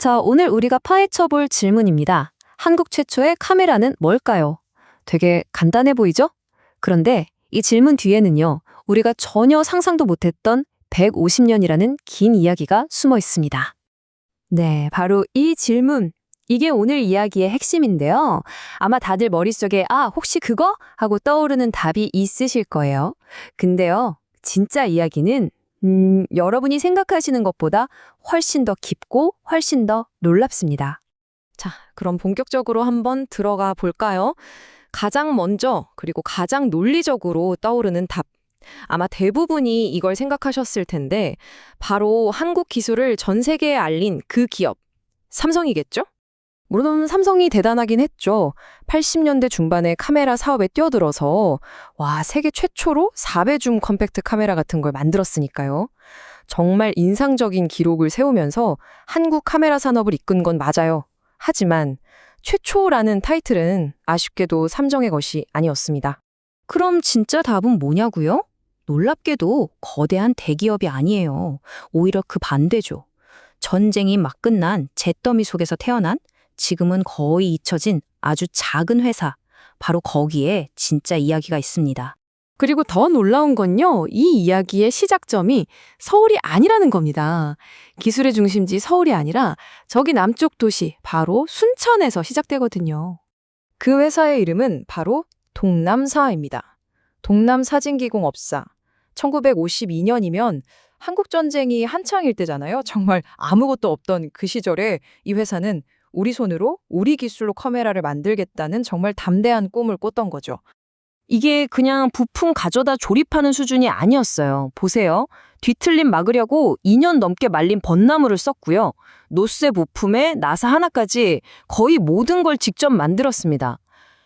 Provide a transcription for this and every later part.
자, 오늘 우리가 파헤쳐볼 질문입니다. 한국 최초의 카메라는 뭘까요? 되게 간단해 보이죠? 그런데 이 질문 뒤에는요, 우리가 전혀 상상도 못했던 150년이라는 긴 이야기가 숨어 있습니다. 네, 바로 이 질문. 이게 오늘 이야기의 핵심인데요. 아마 다들 머릿속에 혹시 그거? 하고 떠오르는 답이 있으실 거예요. 근데요, 진짜 이야기는 여러분이 생각하시는 것보다 훨씬 더 깊고 훨씬 더 놀랍습니다. 자, 그럼 본격적으로 한번 들어가 볼까요? 가장 먼저 그리고 가장 논리적으로 떠오르는 답. 아마 대부분이 이걸 생각하셨을 텐데 바로 한국 기술을 전 세계에 알린 그 기업, 삼성이겠죠? 물론 삼성이 대단하긴 했죠. 80년대 중반에 카메라 사업에 뛰어들어서 세계 최초로 4배 줌 컴팩트 카메라 같은 걸 만들었으니까요. 정말 인상적인 기록을 세우면서 한국 카메라 산업을 이끈 건 맞아요. 하지만 최초라는 타이틀은 아쉽게도 삼성의 것이 아니었습니다. 그럼 진짜 답은 뭐냐고요? 놀랍게도 거대한 대기업이 아니에요. 오히려 그 반대죠. 전쟁이 막 끝난 잿더미 속에서 태어난 지금은 거의 잊혀진 아주 작은 회사, 바로 거기에 진짜 이야기가 있습니다. 그리고 더 놀라운 건요, 이 이야기의 시작점이 서울이 아니라는 겁니다. 기술의 중심지 서울이 아니라 저기 남쪽 도시, 바로 순천에서 시작되거든요. 그 회사의 이름은 바로 동남사입니다. 동남사진기공업사. 1952년이면 한국전쟁이 한창일 때잖아요. 정말 아무것도 없던 그 시절에 이 회사는 우리 손으로 우리 기술로 카메라를 만들겠다는 정말 담대한 꿈을 꿨던 거죠. 이게 그냥 부품 가져다 조립하는 수준이 아니었어요. 보세요. 뒤틀림 막으려고 2년 넘게 말린 벚나무를 썼고요. 노쇠 부품에 나사 하나까지 거의 모든 걸 직접 만들었습니다.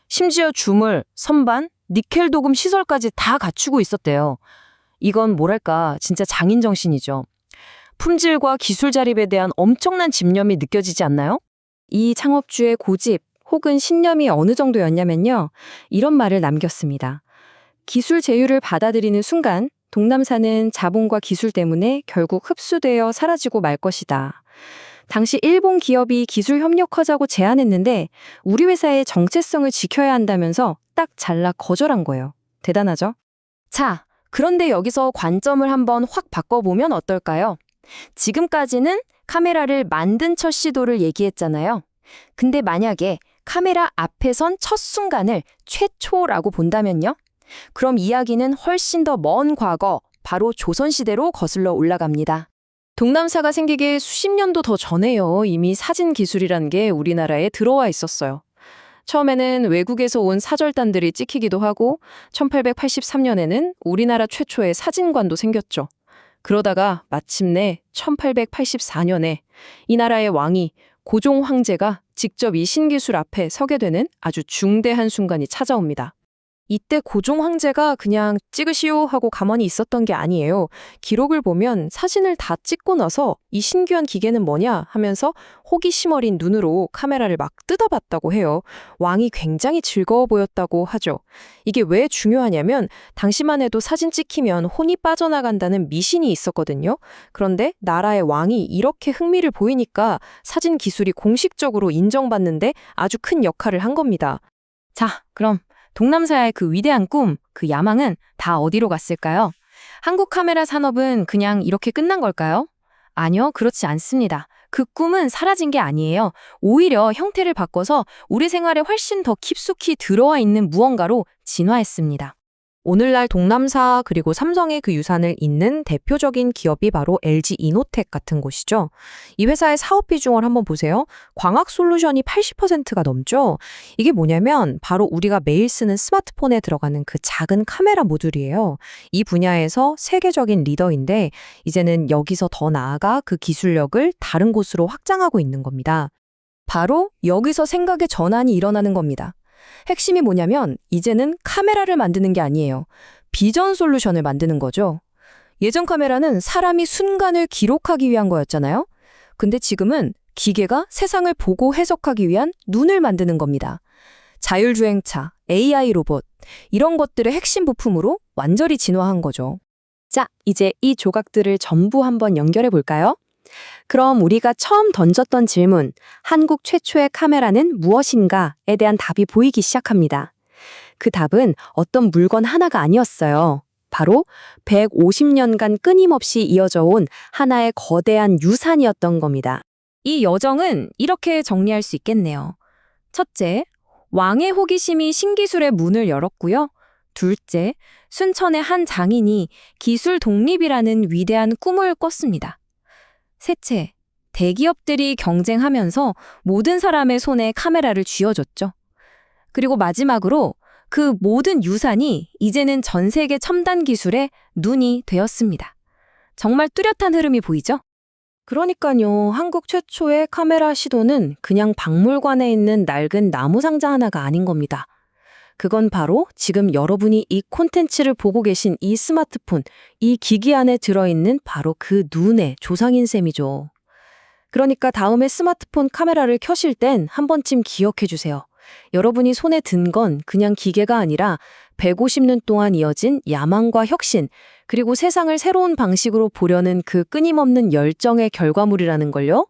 심지어 주물, 선반, 니켈 도금 시설까지 다 갖추고 있었대요. 이건 뭐랄까 진짜 장인 정신이죠. 품질과 기술 자립에 대한 엄청난 집념이 느껴지지 않나요? 이 창업주의 고집 혹은 신념이 어느 정도였냐면요. 이런 말을 남겼습니다. 기술 제휴를 받아들이는 순간 동남사는 자본과 기술 때문에 결국 흡수되어 사라지고 말 것이다. 당시 일본 기업이 기술 협력하자고 제안했는데 우리 회사의 정체성을 지켜야 한다면서 딱 잘라 거절한 거예요. 대단하죠? 자, 그런데 여기서 관점을 한번 확 바꿔보면 어떨까요? 지금까지는 카메라를 만든 첫 시도를 얘기했잖아요. 근데 만약에 카메라 앞에 선 첫 순간을 최초라고 본다면요? 그럼 이야기는 훨씬 더 먼 과거, 바로 조선시대로 거슬러 올라갑니다. 동남사가 생기기 수십 년도 더 전에요. 이미 사진 기술이라는 게 우리나라에 들어와 있었어요. 처음에는 외국에서 온 사절단들이 찍히기도 하고 1883년에는 우리나라 최초의 사진관도 생겼죠. 그러다가 마침내 1884년에 이 나라의 왕이 고종 황제가 직접 이 신기술 앞에 서게 되는 아주 중대한 순간이 찾아옵니다. 이때 고종 황제가 그냥 찍으시오 하고 가만히 있었던 게 아니에요. 기록을 보면 사진을 다 찍고 나서 이 신기한 기계는 뭐냐 하면서 호기심 어린 눈으로 카메라를 막 뜯어봤다고 해요. 왕이 굉장히 즐거워 보였다고 하죠. 이게 왜 중요하냐면 당시만 해도 사진 찍히면 혼이 빠져나간다는 미신이 있었거든요. 그런데 나라의 왕이 이렇게 흥미를 보이니까 사진 기술이 공식적으로 인정받는데 아주 큰 역할을 한 겁니다. 자, 그럼 동남사의 그 위대한 꿈, 그 야망은 다 어디로 갔을까요? 한국 카메라 산업은 그냥 이렇게 끝난 걸까요? 아니요, 그렇지 않습니다. 그 꿈은 사라진 게 아니에요. 오히려 형태를 바꿔서 우리 생활에 훨씬 더 깊숙이 들어와 있는 무언가로 진화했습니다. 오늘날 동남사 그리고 삼성의 그 유산을 잇는 대표적인 기업이 바로 LG 이노텍 같은 곳이죠. 이 회사의 사업 비중을 한번 보세요. 광학 솔루션이 80%가 넘죠. 이게 뭐냐면 바로 우리가 매일 쓰는 스마트폰에 들어가는 그 작은 카메라 모듈이에요. 이 분야에서 세계적인 리더인데 이제는 여기서 더 나아가 그 기술력을 다른 곳으로 확장하고 있는 겁니다. 바로 여기서 생각의 전환이 일어나는 겁니다. 핵심이 뭐냐면 이제는 카메라를 만드는 게 아니에요. 비전 솔루션을 만드는 거죠. 예전 카메라는 사람이 순간을 기록하기 위한 거였잖아요. 근데 지금은 기계가 세상을 보고 해석하기 위한 눈을 만드는 겁니다. 자율주행차, AI 로봇, 이런 것들의 핵심 부품으로 완전히 진화한 거죠. 자, 이제 이 조각들을 전부 한번 연결해 볼까요? 그럼 우리가 처음 던졌던 질문, 한국 최초의 카메라는 무엇인가에 대한 답이 보이기 시작합니다. 그 답은 어떤 물건 하나가 아니었어요. 바로 150년간 끊임없이 이어져 온 하나의 거대한 유산이었던 겁니다. 이 여정은 이렇게 정리할 수 있겠네요. 첫째, 왕의 호기심이 신기술의 문을 열었고요. 둘째, 순천의 한 장인이 기술 독립이라는 위대한 꿈을 꿨습니다. 셋째, 대기업들이 경쟁하면서 모든 사람의 손에 카메라를 쥐어줬죠. 그리고 마지막으로 그 모든 유산이 이제는 전 세계 첨단 기술의 눈이 되었습니다. 정말 뚜렷한 흐름이 보이죠? 그러니까요, 한국 최초의 카메라 시도는 그냥 박물관에 있는 낡은 나무 상자 하나가 아닌 겁니다. 그건 바로 지금 여러분이 이 콘텐츠를 보고 계신 이 스마트폰, 이 기기 안에 들어있는 바로 그 눈의 조상인 셈이죠. 그러니까 다음에 스마트폰 카메라를 켜실 땐 한 번쯤 기억해 주세요. 여러분이 손에 든 건 그냥 기계가 아니라 150년 동안 이어진 야망과 혁신, 그리고 세상을 새로운 방식으로 보려는 그 끊임없는 열정의 결과물이라는 걸요.